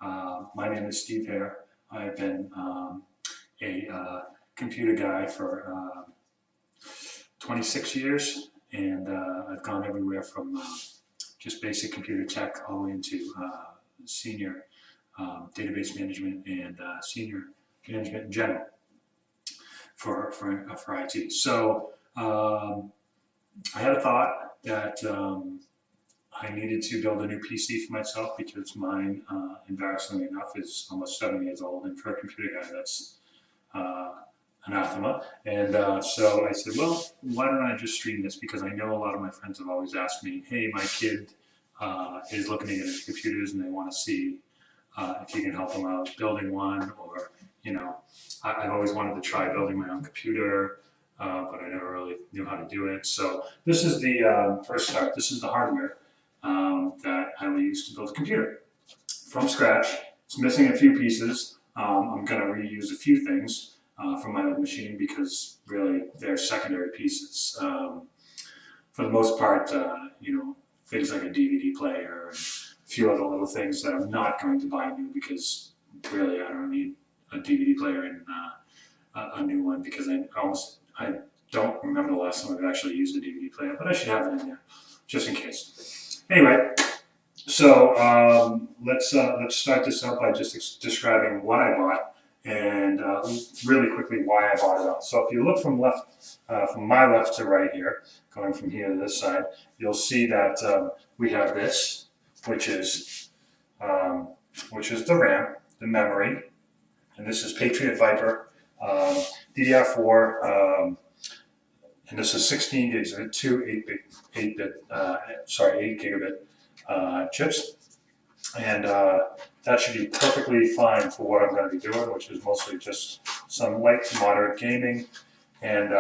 My name is Steve Hare. I've been a computer guy for 26 years, and I've gone everywhere from just basic computer tech all the way into senior database management and senior management in general for IT. So I had a thought that I needed to build a new PC for myself because mine, embarrassingly enough, is almost 7 years old, and for a computer guy, that's anathema. And so I said, well, why don't I just stream this? Because I know a lot of my friends have always asked me, hey, my kid is looking to get into computers and they want to see if you can help them out building one, or, you know, I've always wanted to try building my own computer, but I never really knew how to do it. So this is the first start. This is the hardware that I will use to build a computer from scratch. It's missing a few pieces. I'm going to reuse a few things from my old machine because really they're secondary pieces. For the most part, you know, things like a DVD player and a few other little things that I'm not going to buy new because really I don't need a DVD player and a new one because I don't remember the last time I've actually used a DVD player, but I should have it in there just in case. Anyway, so let's start this up by just describing what I bought and really quickly why I bought it all. So if you look from my left to right here, going from here to this side, you'll see that we have this, which is the RAM, the memory, and this is Patriot Viper, DDR4, and this is 16 gigs of it, two 8 gigabit chips, and that should be perfectly fine for what I'm going to be doing, which is mostly just some light to moderate gaming and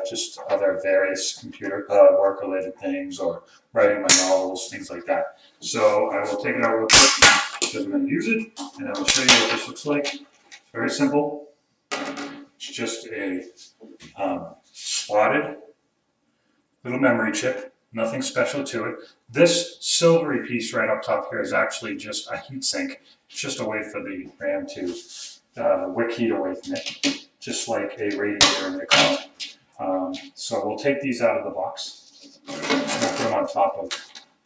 just other various computer work-related things, or writing my novels, things like that. So I will take it out real quick because I'm going to use it, and I will show you what this looks like. It's very simple. It's just a slotted little memory chip, nothing special to it. This silvery piece right up top here is actually just a heat sink. It's just a way for the RAM to wick heat away from it, just like a radiator in the car. So we'll take these out of the box. I'm going to put them on top of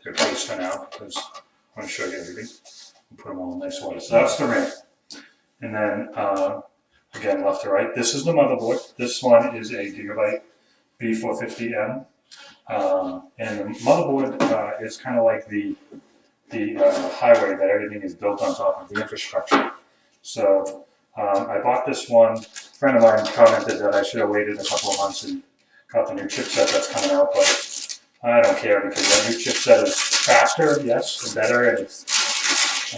their case for now because I want to show you everything. We'll put them all in nice order. So that's the RAM. And then, again, left to right, this is the motherboard. This one is a Gigabyte B450M. And the motherboard is kind of like the highway that everything is built on top of, the infrastructure. So I bought this one. A friend of mine commented that I should have waited a couple of months and got the new chipset that's coming out, but I don't care because that new chipset is faster, yes, and better, and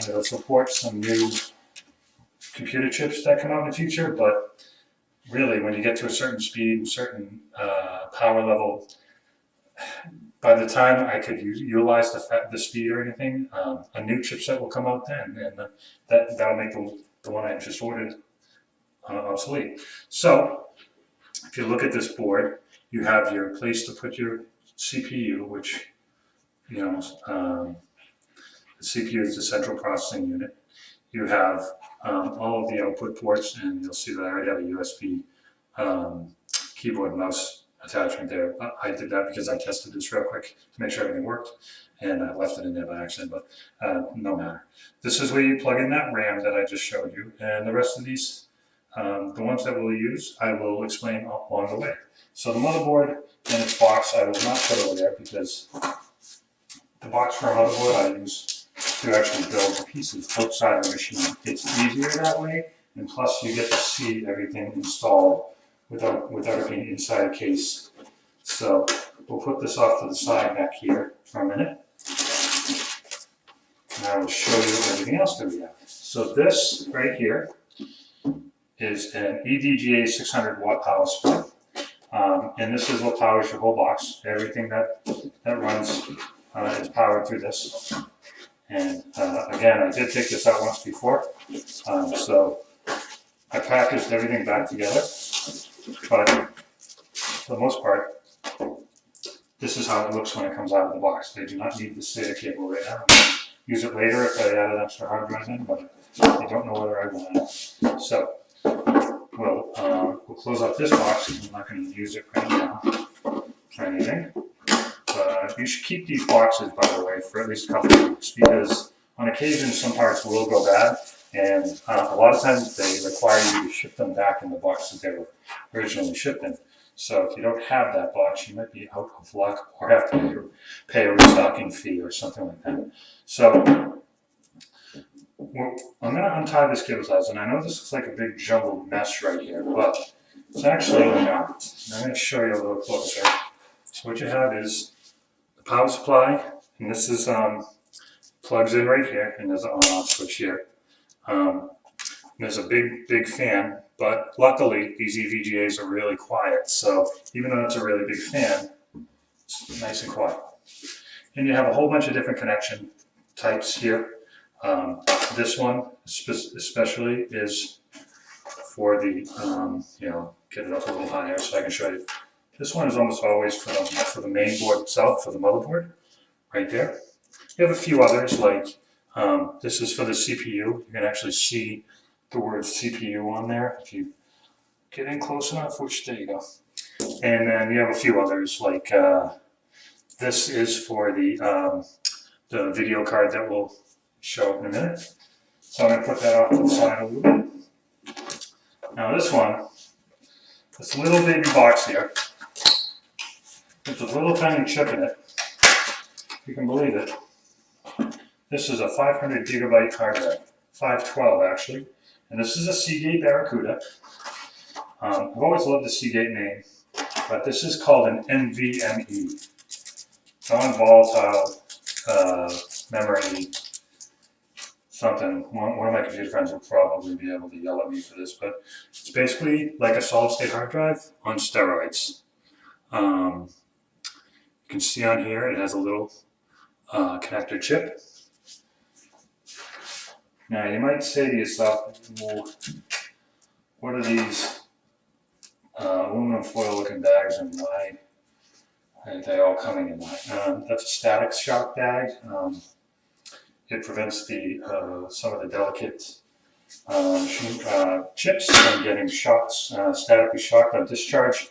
it'll support some new computer chips that come out in the future. But really, when you get to a certain speed and certain power level, by the time I could utilize the speed or anything, a new chipset will come out then, and that'll make the one I just ordered obsolete. So if you look at this board, you have your place to put your CPU, which, you know, the CPU is the central processing unit. You have all of the output ports, and you'll see that I already have a USB keyboard and mouse attachment there. I did that because I tested this real quick to make sure everything worked, and I left it in there by accident, but no matter. This is where you plug in that RAM that I just showed you, and the rest of these, the ones that we'll use, I will explain along the way. So the motherboard in its box, I will not put over there because the box for a motherboard I use to actually build the pieces outside of the machine. It's easier that way, and plus you get to see everything installed without it being inside a case. So we'll put this off to the side back here for a minute, and I will show you everything else that we have. So this right here is an EDGA 600 watt power supply, and this is what powers your whole box. Everything that runs is powered through this. And again, I did take this out once before, so I packaged everything back together, but for the most part, this is how it looks when it comes out of the box. They do not need the SATA cable right now. use it later if I add an extra hard drive in, but I don't know whether I want it. So we'll close up this box because I'm not going to use it right now for anything. But you should keep these boxes, by the way, for at least a couple of weeks, because on occasion some parts will go bad, and a lot of times they require you to ship them back in the box that they were originally shipped in. So if you don't have that box, you might be out of luck or have to pay a restocking fee or something like that. So I'm going to untie this cable ties, and I know this looks like a big jumbled mess right here, but it's actually not. I'm going to show you a little closer. So what you have is the power supply, and this is plugs in right here, and there's an on-off switch here. There's a big fan, but luckily these EVGAs are really quiet, so even though it's a really big fan, it's nice and quiet. And you have a whole bunch of different connection types here. This one especially is for the, get it up a little higher so I can show you. This one is almost always for the main board itself, for the motherboard, right there. You have a few others, like this is for the CPU. You can actually see the word CPU on there if you get in close enough, which there you go. And then you have a few others, like this is for the video card that will show up in a minute. So I'm going to put that off to the side a little bit. Now this one, this little baby box here, there's a little tiny chip in it, if you can believe it. This is a 500 gigabyte hard drive, 512 actually, and this is a Seagate Barracuda. I've always loved the Seagate name, but this is called an NVMe, non-volatile memory something. One of my computer friends will probably be able to yell at me for this, but it's basically like a solid-state hard drive on steroids. You can see on here it has a little connector chip. Now you might say to yourself, well, what are these aluminum foil looking bags and why are they all coming in that? That's a static shock bag. It prevents some of the delicate chips from getting shots, statically shocked on discharge.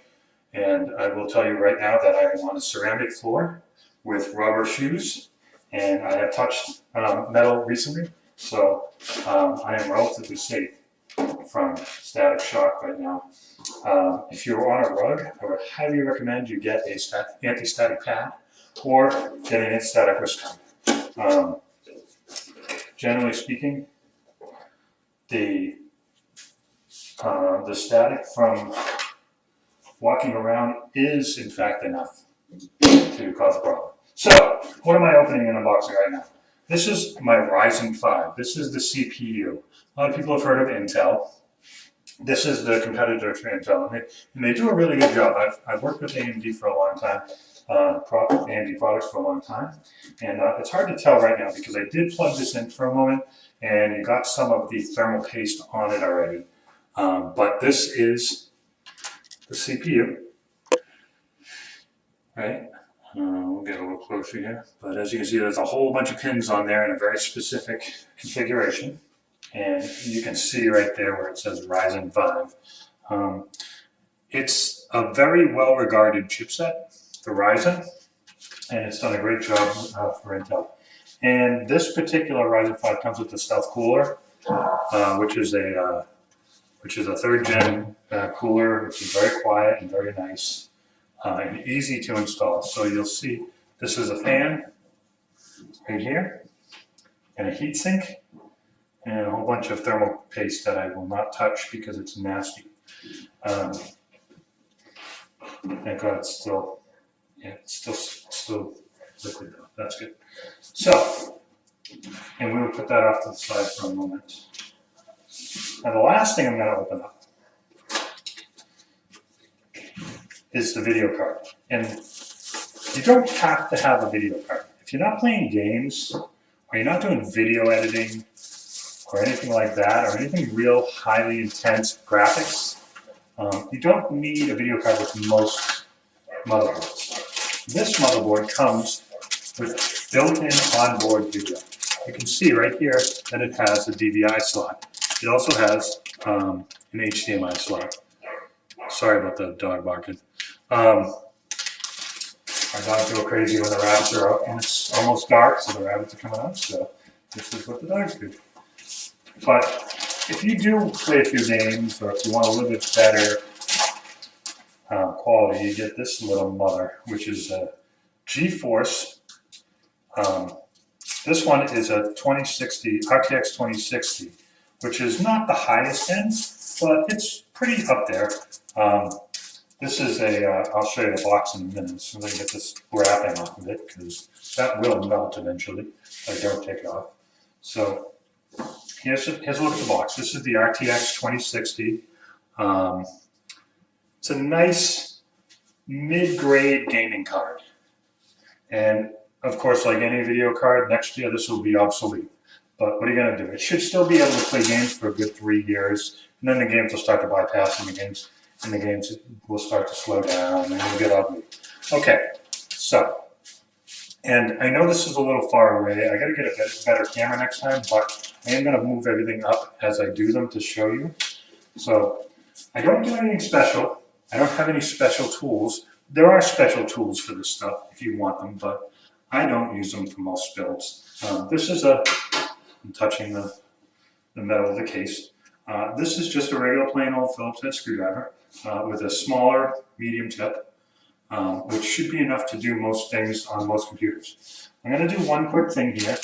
And I will tell you right now that I am on a ceramic floor with rubber shoes, and I have touched metal recently, so I am relatively safe from static shock right now. If you're on a rug, I would highly recommend you get a anti-static pad or get an anti-static wrist guard. Generally speaking, the static from walking around is in fact enough to cause a problem. So, what am I opening and unboxing right now? This is my Ryzen 5. This is the CPU. A lot of people have heard of Intel. This is the competitor to Intel, and they do a really good job. I've worked with AMD for a long time, AMD products for a long time, and it's hard to tell right now because I did plug this in for a moment, and you got some of the thermal paste on it already. But this is the CPU, right? We'll get a little closer here, but as you can see, there's a whole bunch of pins on there in a very specific configuration. And you can see right there where it says Ryzen 5. It's a very well-regarded chipset, the Ryzen, and it's done a great job for Intel. And this particular Ryzen 5 comes with the Stealth cooler, which is a third-gen cooler, which is very quiet and very nice and easy to install. So you'll see this is a fan right here, and a heatsink, and a whole bunch of thermal paste that I will not touch because it's nasty. Thank God it's still liquid though. That's good. So, and we will put that off to the side for a moment. Now the last thing I'm going to open up is the video card. And you don't have to have a video card. If you're not playing games, or you're not doing video editing, or anything like that, or anything real highly intense graphics, you don't need a video card with most motherboards. This motherboard comes with built-in onboard video. you can see right here that it has a DVI slot. It also has an HDMI slot. Sorry about the dog barking. Our dogs go crazy when the rabbits are out, and it's almost dark, so the rabbits are coming out, so this is what the dogs do. But if you do play a few games, or if you want a little bit better quality, you get this little mother, which is a GeForce. This one is a 2060, RTX 2060, which is not the highest end, but it's pretty up there. This is a, I'll show you the box in a minute, so let me get this wrapping off of it, because that will melt eventually if I don't take it off. So here's a look at the box. This is the RTX 2060. It's a nice mid-grade gaming card. And of course, like any video card, next year this will be obsolete. But what are you going to do? It should still be able to play games for a good 3 years, and then the games will start to bypass and the games will start to slow down and it'll get ugly. Okay, so, and I know this is a little far away. I got to get a better camera next time, but I am going to move everything up as I do them to show you. So, I don't do anything special. I don't have any special tools. There are special tools for this stuff if you want them, but I don't use them for most builds. This is I'm touching the metal of the case. This is just a regular plain old Phillips head screwdriver with a smaller medium tip, which should be enough to do most things on most computers. I'm going to do one quick thing here.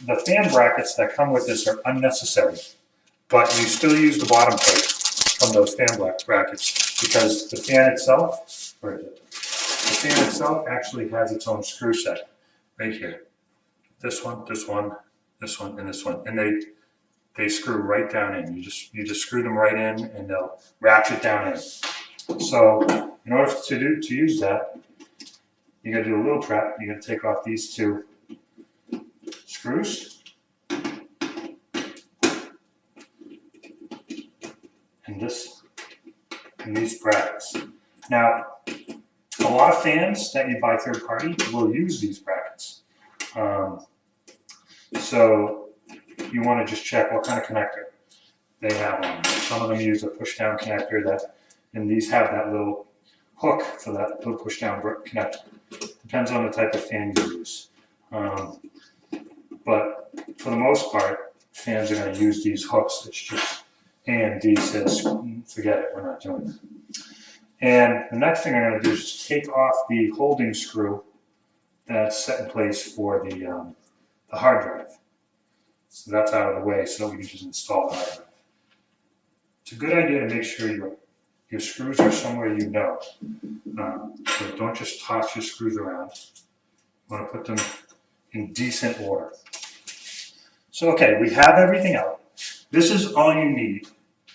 The fan brackets that come with this are unnecessary, but you still use the bottom plate from those fan brackets because the fan itself, where is it? The fan itself actually has its own screw set right here. This one, this one, this one, and this one, and they screw right down in. You just screw them right in, and they'll ratchet down in. So in order to use that, you got to do a little prep. You got to take off these two screws, and these brackets. Now, a lot of fans that you buy third party will use these brackets. So you want to just check what kind of connector they have on them. Some of them use a push-down connector, and these have that little hook for that little push-down connector. Depends on the type of fan you use. But for the most part, fans are going to use these hooks. It's just AMD says, forget it, we're not doing it. And the next thing I'm going to do is just take off the holding screw that's set in place for the hard drive. So that's out of the way so we can just install the hard drive. It's a good idea to make sure your screws are somewhere you know. So don't just toss your screws around. You want to put them in decent order. So okay, we have everything out. This is all you need.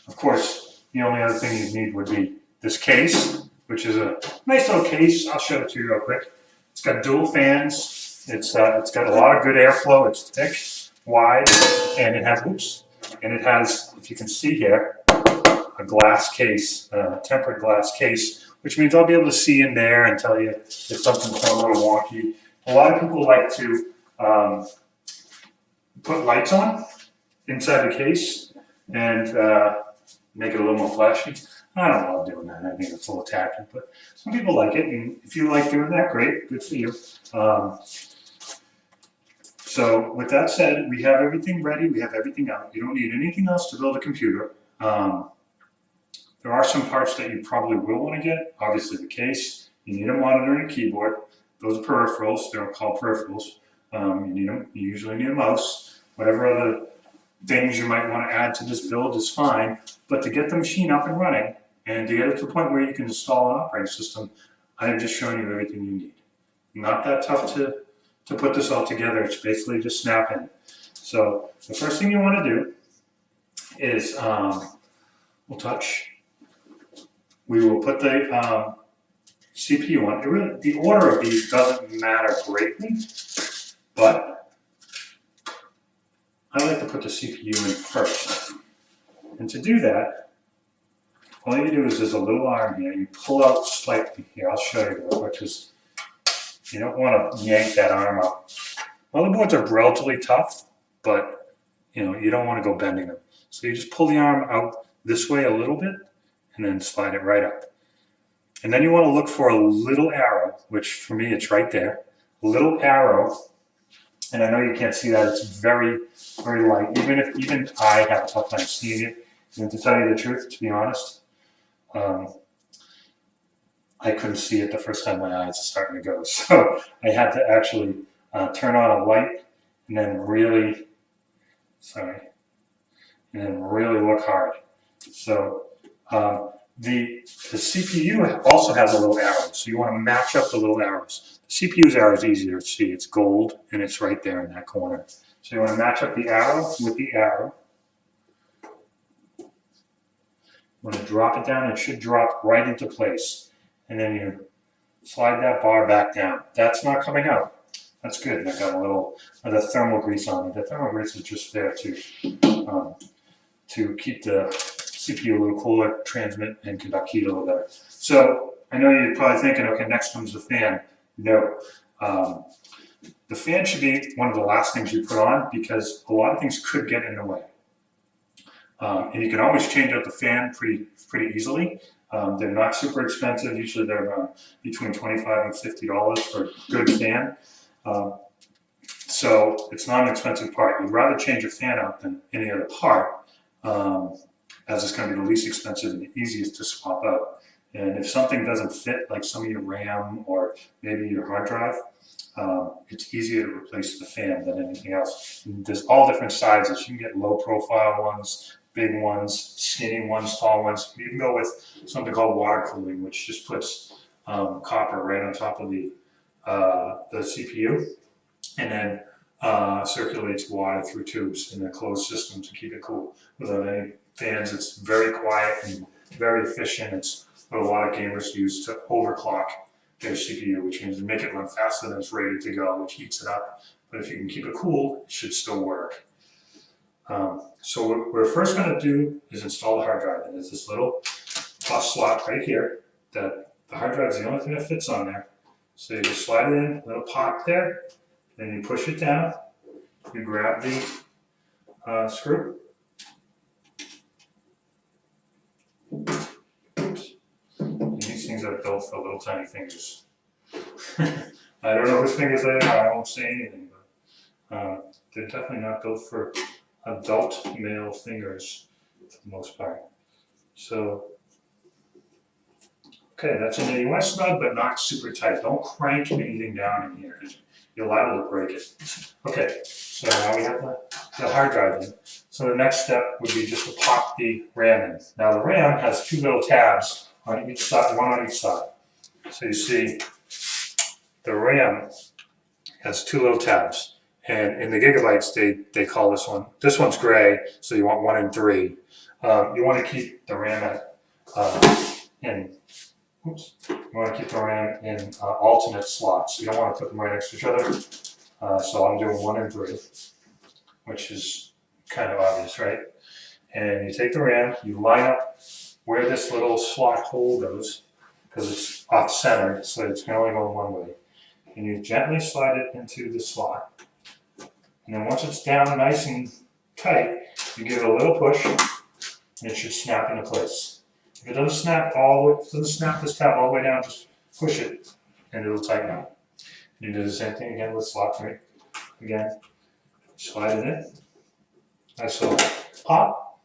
Of course, the only other thing you need would be this case, which is a nice little case. I'll show it to you real quick. It's got dual fans. It's got a lot of good airflow. It's thick, wide, and it has, if you can see here, a glass case, tempered glass case, which means I'll be able to see in there and tell you if something's a little wonky. A lot of people like to put lights on inside the case and make it a little more flashy. I don't love doing that. I think it's a little tacky, but some people like it, and if you like doing that, great, good for you. So with that said, we have everything ready. We have everything out. You don't need anything else to build a computer. There are some parts that you probably will want to get. Obviously the case. You need a monitor and a keyboard. Those are peripherals. They're called peripherals. You need them. You usually need a mouse. Whatever other things you might want to add to this build is fine. But to get the machine up and running and to get it to the point where you can install an operating system, I have just shown you everything you need. Not that tough to put this all together. It's basically just snap in. So the first thing you want to do is we will put the CPU on. The order of these doesn't matter greatly, but I like to put the CPU in first. And to do that, all you do is there's a little arm here. You pull out slightly here. I'll show you real quick because you don't want to yank that arm up Motherboards are relatively tough, but you don't want to go bending them. So you just pull the arm out this way a little bit and then slide it right up. And then you want to look for a little arrow, which for me it's right there. A little arrow, and I know you can't see that, it's very, very light. Even I have a tough time seeing it. And to tell you the truth, to be honest, I couldn't see it the first time my eyes are starting to go. So I had to actually turn on a light and then really, look hard. So the CPU also has a little arrow, so you want to match up the little arrows. The CPU's arrow is easier to see. It's gold, and it's right there in that corner. So you want to match up the arrow with the arrow. You want to drop it down. It should drop right into place. And then you slide that bar back down. That's not coming out. That's good. I got a little of the thermal grease on it. The thermal grease is just there to keep the CPU a little cooler, transmit and conduct heat a little better. So I know you're probably thinking, okay, next comes the fan. No. The fan should be one of the last things you put on because a lot of things could get in the way. And you can always change out the fan pretty easily. They're not super expensive. Usually they're between $25 and $50 for a good fan. So it's not an expensive part. You'd rather change a fan out than any other part, as it's going to be the least expensive and the easiest to swap out. And if something doesn't fit, like some of your RAM or maybe your hard drive, it's easier to replace the fan than anything else. And there's all different sizes. You can get low profile ones, big ones, skinny ones, tall ones. You can go with something called water cooling, which just puts copper right on top of the CPU and then circulates water through tubes in a closed system to keep it cool without any fans. It's very quiet and very efficient. It's what a lot of gamers use to overclock their CPU, which means to make it run faster than it's ready to go, which heats it up. But if you can keep it cool, it should still work. So what we're first going to do is install the hard drive. And there's this little plus slot right here that the hard drive is the only thing that fits on there. So you just slide it in, little pop there, then you push it down, you grab the screw. Oops. And these things are built for little tiny fingers. I don't know whose fingers they are, I won't say anything, but they're definitely not built for adult male fingers for the most part. So, okay, that's in there. You want to snug, but not super tight. Don't crank anything down in here because you're liable to break it. Okay, so now we have the hard drive in. So the next step would be just to pop the RAM in. Now the RAM has two little tabs on each side, one on each side. So you see the RAM has two little tabs. And in the gigabytes, they call this one's gray, so you want 1 and 3. You want to keep the RAM in alternate slots. You don't want to put them right next to each other. So I'm doing 1 and 3, which is kind of obvious, right? And you take the RAM, you line up where this little slot hole goes, because it's off center, so it's going to only go one way. And you gently slide it into the slot. And then once it's down nice and tight, you give it a little push, and it should snap into place. If it doesn't snap this tab all the way down, just push it, and it'll tighten up. You do the same thing again with slot 3. Again, slide it in. Nice little pop.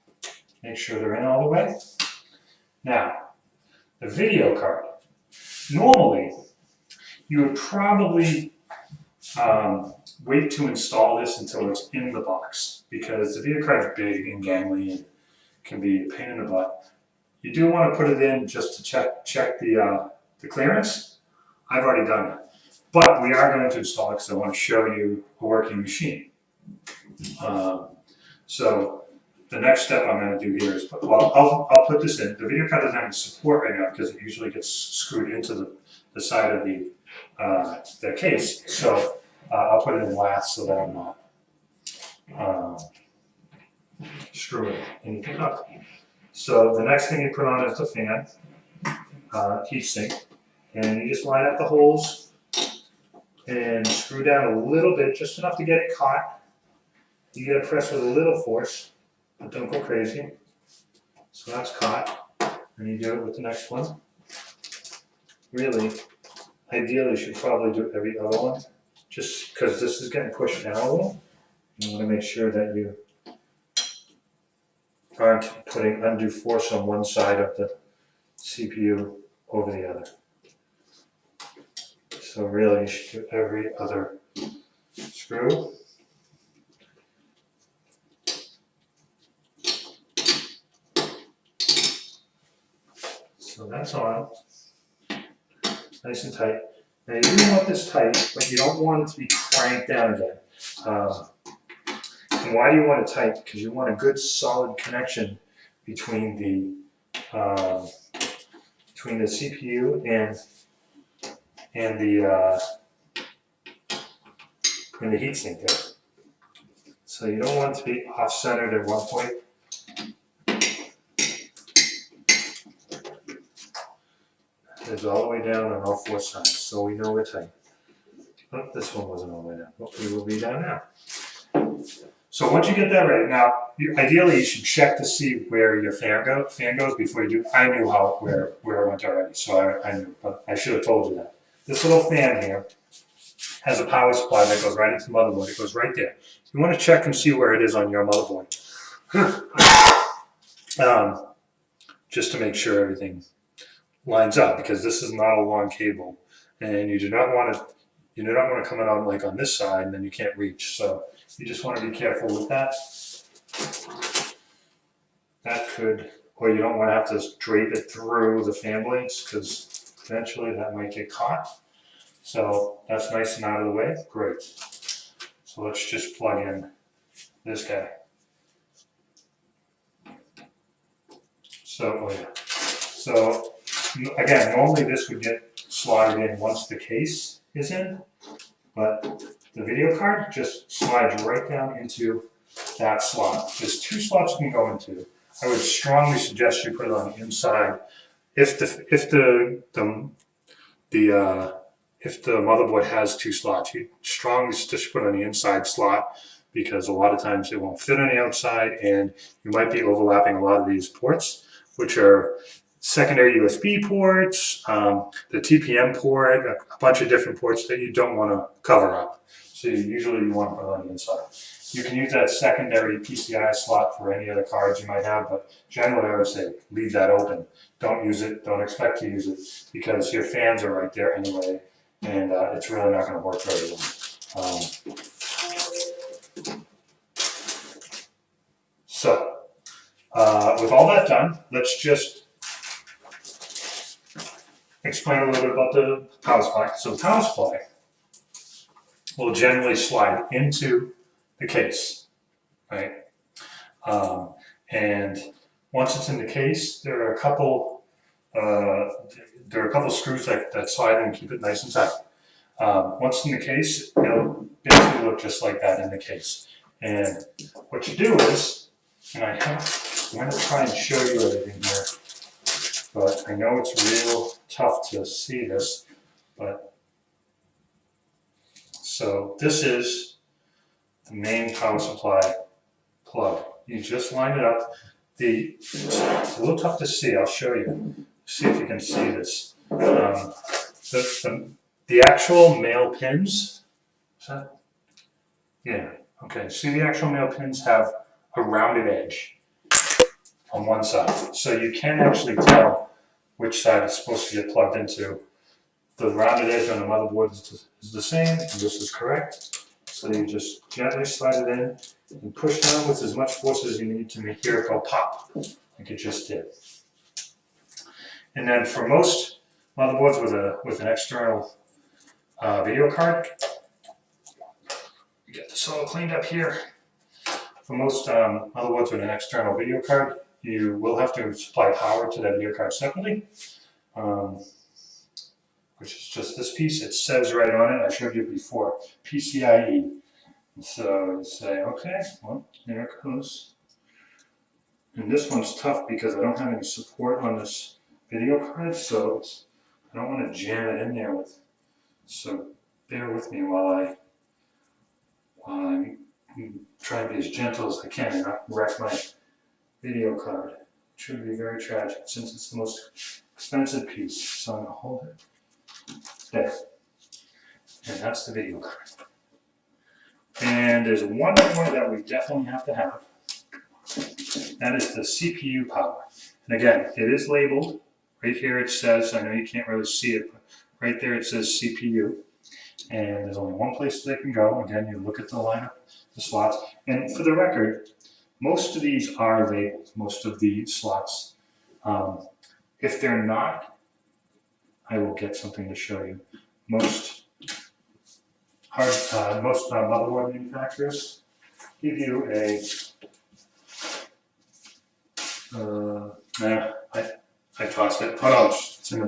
Make sure they're in all the way. Now, the video card. Normally, you would probably wait to install this until it's in the box because the video card is big and gangly and can be a pain in the butt. You do want to put it in just to check the clearance. I've already done that. But we are going to install it because I want to show you a working machine. So the next step I'm going to do here is, I'll put this in. The video card doesn't have any support right now because it usually gets screwed into the side of the case. So I'll put it in last so that I'm not screwing anything up. So the next thing you put on is the fan, heat sink, and you just line up the holes and screw down a little bit, just enough to get it caught. You gotta press with a little force, but don't go crazy. So that's caught, and you do it with the next one. Really, ideally, you should probably do every other one, just because this is getting pushed down a little. You want to make sure that you aren't putting undue force on one side of the CPU over the other. So really, you should do every other screw. So that's on, nice and tight. Now you do want this tight, but you don't want it to be cranked down again. And why do you want it tight? Because you want a good solid connection between the CPU and the heatsink there. So you don't want it to be off-centered at one point. It's all the way down on all four sides, so we know we're tight. Oh, this one wasn't all the way down, but we will be down now. So once you get that right, now ideally you should check to see where your fan goes before you do. I knew where it went already, so I knew, but I should have told you that. This little fan here has a power supply that goes right into the motherboard. It goes right there. You want to check and see where it is on your motherboard, just to make sure everything lines up, because this is not a long cable, and you do not want to come in on like on this side, and then you can't reach. So you just want to be careful with that. That could, or you don't want to have to drape it through the fan blades, because eventually that might get caught. So that's nice and out of the way. Great. So let's just plug in this guy. So, oh yeah. So again, normally this would get slotted in once the case is in, but the video card just slides right down into that slot. There's two slots you can go into. I would strongly suggest you put it on the inside. If the motherboard has two slots, you strongly suggest you put it on the inside slot, because a lot of times it won't fit on the outside, and you might be overlapping a lot of these ports, which are secondary USB ports, the TPM port, a bunch of different ports that you don't want to cover up. So usually you want to put it on the inside. You can use that secondary PCI slot for any other cards you might have, but generally I would say leave that open. Don't use it, don't expect to use it, because your fans are right there anyway, and it's really not going to work very well. With all that done, let's just explain a little bit about the power supply. So the power supply will generally slide into the case, right? And once it's in the case, there are a couple screws that slide in and keep it nice and tight. Once in the case, it'll basically look just like that in the case. And what you do is, and I'm going to try and show you everything here, but I know it's real tough to see this, but so this is the main power supply plug. You just line it up. It's a little tough to see. I'll show you. See if you can see this. The actual male pins. Is that? Yeah. Okay. See, the actual male pins have a rounded edge on one side, so you can actually tell which side it's supposed to get plugged into. The rounded edge on the motherboard is the same, and this is correct. So you just gently slide it in and push down with as much force as you need to hear it go pop, like it just did. And then for most motherboards with an external video card, get this all cleaned up here. For most motherboards with an external video card, you will have to supply power to that video card separately, which is just this piece. It says right on it, I showed you before, PCIe. So you say, okay, well, there it goes. And this one's tough because I don't have any support on this video card, so I don't want to jam it in there with. So bear with me while I'm trying to be as gentle as I can and not wreck my video card, which would be very tragic since it's the most expensive piece. So I'm going to hold it there. And that's the video card. And there's one more that we definitely have to have. That is the CPU power. And again, it is labeled. Right here it says, I know you can't really see it, but right there it says CPU. And there's only one place they can go. Again, you look at the lineup, the slots. And for the record, most of these are labeled, most of the slots. If they're not, I will get something to show you. Most motherboard manufacturers give you a, I tossed it. Oh no, it's in the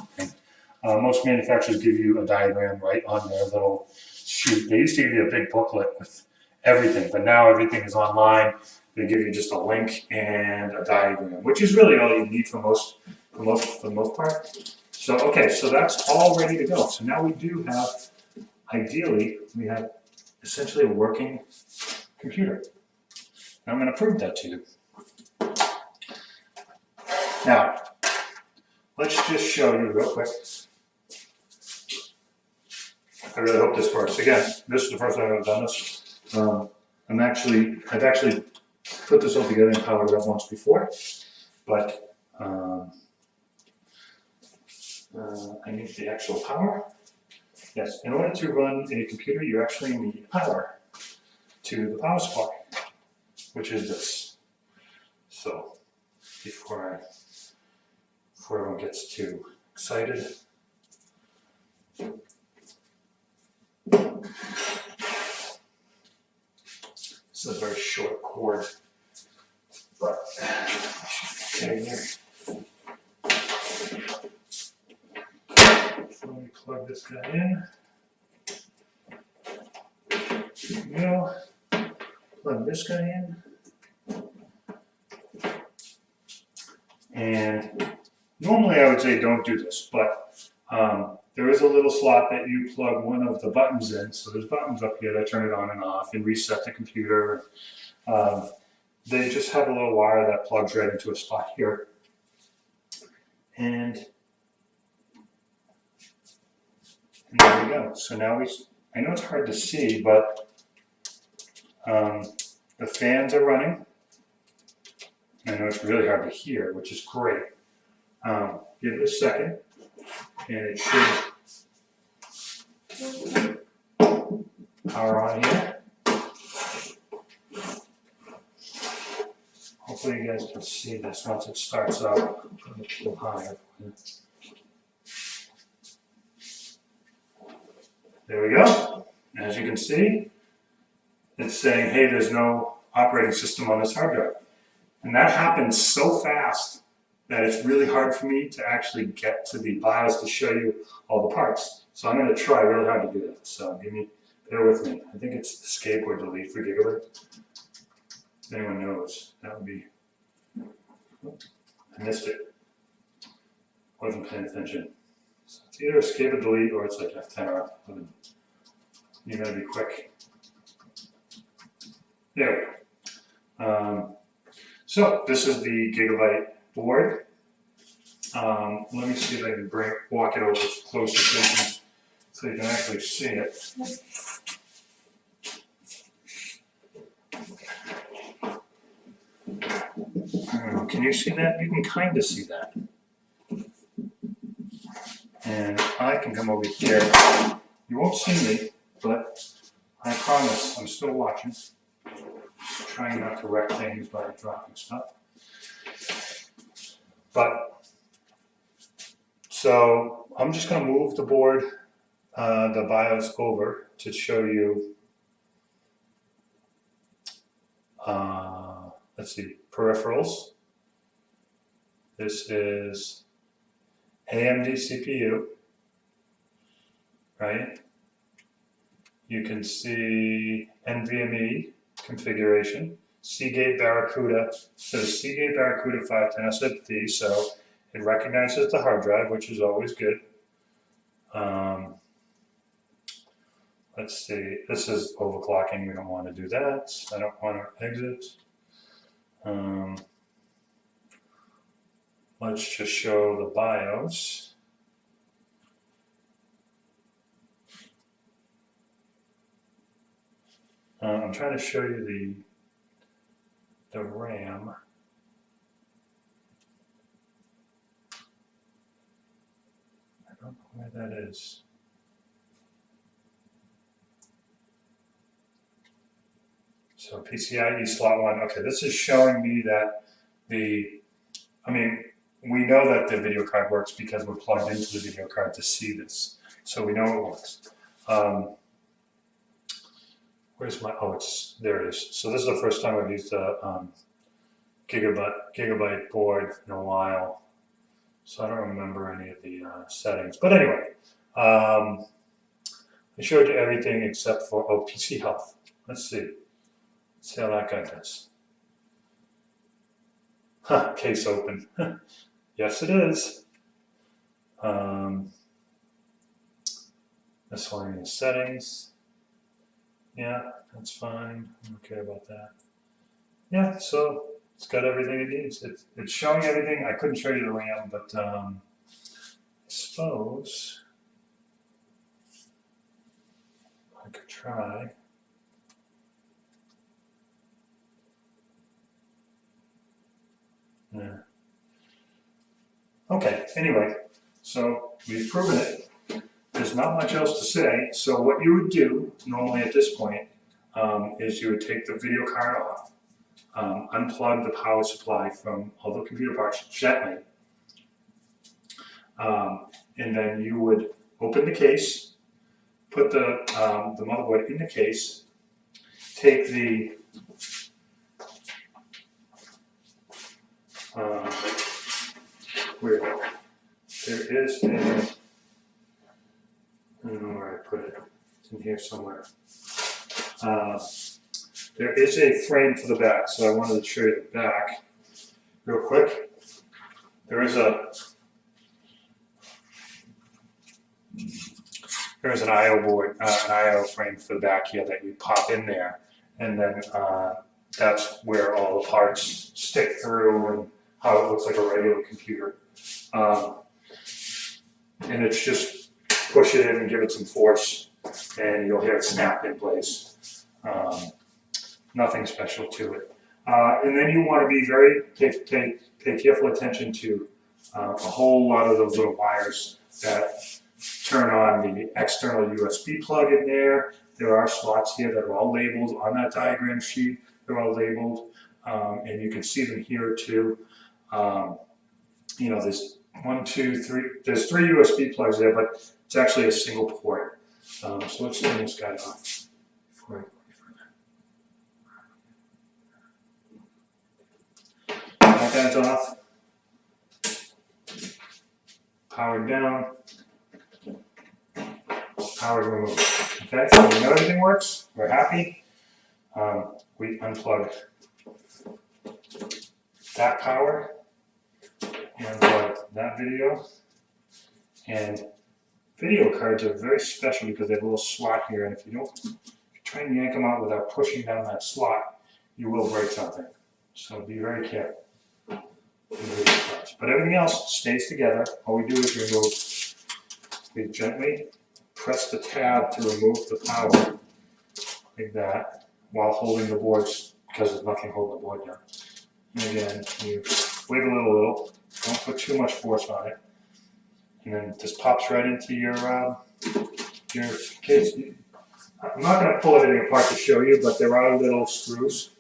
thing. Most manufacturers give you a diagram right on their little sheet. They used to give you a big booklet with everything, but now everything is online. They give you just a link and a diagram, which is really all you need for the most part. So okay, so that's all ready to go. So now we do have, ideally, we have essentially a working computer. And I'm going to prove that to you. Now, let's just show you real quick. I really hope this works. Again, this is the first time I've done this. I've actually put this all together and powered it up once before, but I need the actual power. Yes, in order to run a computer, you actually need power to the power supply, which is this. So, before everyone gets too excited, this is a very short cord, but okay here. So let me plug this guy in. There we go. Plug this guy in. And normally I would say don't do this, but there is a little slot that you plug one of the buttons in. So there's buttons up here that turn it on and off and reset the computer. They just have a little wire that plugs right into a spot here. And there we go. So now I know it's hard to see, but the fans are running. I know it's really hard to hear, which is great. Give it a second, and it should power on here. Hopefully you guys can see this once it starts up. Put it a little higher. There we go. As you can see, it's saying, hey, there's no operating system on this hard drive. And that happens so fast that it's really hard for me to actually get to the BIOS to show you all the parts. So I'm going to try really hard to do that. So bear with me. I think it's escape or delete for Gigabyte. If anyone knows, that would be, I missed it. Wasn't paying attention. So it's either escape or delete, or it's like F10 or F11. You gotta be quick. There we go. So this is the Gigabyte board. Let me see if I can walk it over closer so you can actually see it. Can you see that? You can kind of see that. And I can come over here. You won't see me, but I promise I'm still watching. Trying not to wreck things by dropping stuff. But, so I'm just going to move the board, the BIOS over to show you, let's see, peripherals. This is AMD CPU, right? You can see NVMe configuration, Seagate Barracuda. So Seagate Barracuda 510 SFP, so it recognizes the hard drive, which is always good. let's see, this is overclocking, we don't want to do that. I don't want to exit. Let's just show the BIOS. I'm trying to show you the RAM. I don't know where that is. So PCIe slot 1. Okay, this is showing me that we know that the video card works because we're plugged into the video card to see this. So we know it works. Where's my, there it is. So this is the first time I've used a gigabyte board in a while. So I don't remember any of the settings. But anyway, I showed you everything except for, PC health. Let's see. Let's see how that guy does. Huh, case open. Yes, it is. This one in the settings. Yeah, that's fine. I don't care about that. Yeah, so it's got everything it needs. It's showing everything. I couldn't show you the RAM, but I suppose I could try. Yeah. Okay, anyway, so we've proven it. There's not much else to say. So what you would do normally at this point is you would take the video card off, unplug the power supply from all the computer parts gently, and then you would open the case, put the motherboard in the case, take the there is a, I don't know where I put it, it's in here somewhere. There is a frame for the back, so I wanted to show you the back real quick. There is an I/O board, an I/O frame for the back here that you pop in there, and then that's where all the parts stick through and how it looks like a regular computer. And it's just push it in and give it some force, and you'll hear it snap in place. Nothing special to it. And then you want to be pay careful attention to a whole lot of those little wires that turn on the external USB plug in there. There are slots here that are all labeled on that diagram sheet. They're all labeled, and you can see them here too. There's 1, 2, 3. There's 3 USB plugs there, but it's actually a single port. So let's turn this guy off. That guy's off. Powered down. Powered removed. Okay, so we know everything works. We're happy. We unplugged that power. And that video. And video cards are very special because they have a little slot here, and if you try and yank them out without pushing down that slot, you will break something. So be very careful. But everything else stays together. All we do is we gently press the tab to remove the power, like that, while holding the boards, because there's nothing holding the board down. And again, you wiggle it a little. Don't put too much force on it. And then this pops right into your case. I'm not going to pull everything apart to show you, but there are little screws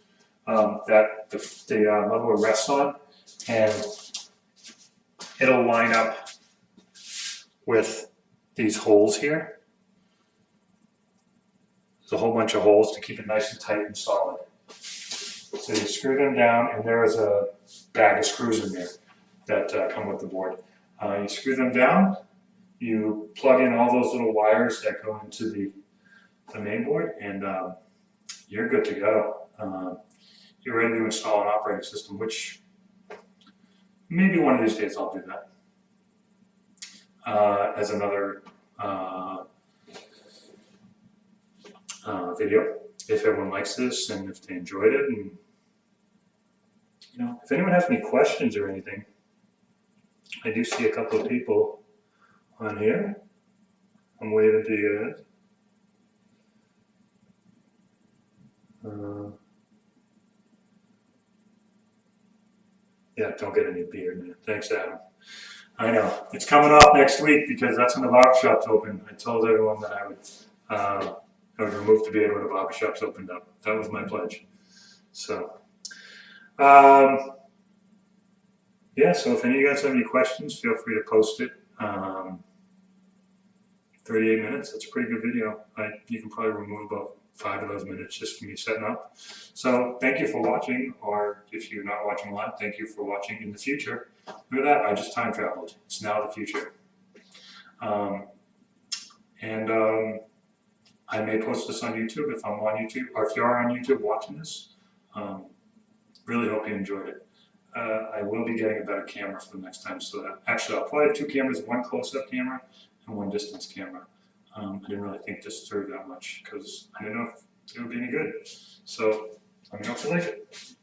that the motherboard rests on, and it'll line up with these holes here. There's a whole bunch of holes to keep it nice and tight and solid. So you screw them down, and there is a bag of screws in there that come with the board. You screw them down, you plug in all those little wires that go into the main board, and you're good to go. You're ready to install an operating system, which maybe one of these days I'll do that as another video. If everyone likes this and if they enjoyed it, and if anyone has any questions or anything, I do see a couple of people on here. I'm waving to you guys. Yeah, don't get any beard, man. Thanks, Adam. I know. It's coming off next week because that's when the barbershop's open. I told everyone that I would remove the beard when the barbershop's opened up. That was my pledge. So, yeah, so if any of you guys have any questions, feel free to post it. 38 minutes, that's a pretty good video. You can probably remove about 5 of those minutes just for me setting up. So thank you for watching, or if you're not watching live, thank you for watching in the future. Look at that, I just time traveled. It's now the future. I may post this on YouTube if I'm on YouTube, or if you are on YouTube watching this. Really hope you enjoyed it. I will be getting a better camera for the next time, so that actually I'll probably have 2 cameras, one close-up camera and one distance camera. I didn't really think this through that much because I didn't know if it would be any good. So let me know if you like it.